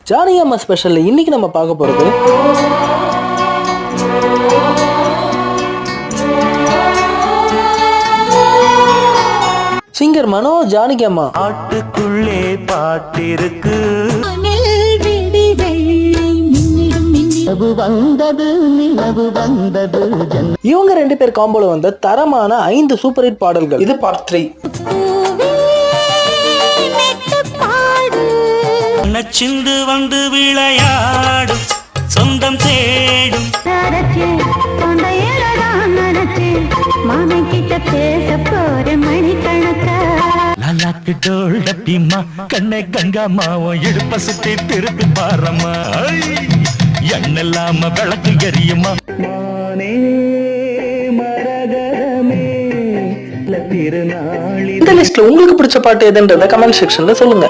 ஜானகி அம்மா ஸ்பெஷல்ல இன்னைக்கு நம்ம பார்க்க போறது சிங்கர் மனோ ஜானகி அம்மா. ஆட்டுக்குள்ளே பாட்டிருக்கு இவங்க 2 பேர் காம்போல வந்த தரமான 5 சூப்பர் ஹிட் பாடல்கள். இது பார்ட் 3. சிந்து வந்து விளையாடும் சொந்தம் தேடும் கண்ணை கங்காமாவும் இடுப்ப சுத்தி திருப்பி பாரம்மா எண்ணெல்லாம விளக்கு எரியுமா இந்த லிஸ்ட்ல உங்களுக்கு பிடிச்ச பாட்டு எதுன்றத கமெண்ட் செக்ஷன்ல சொல்லுங்க.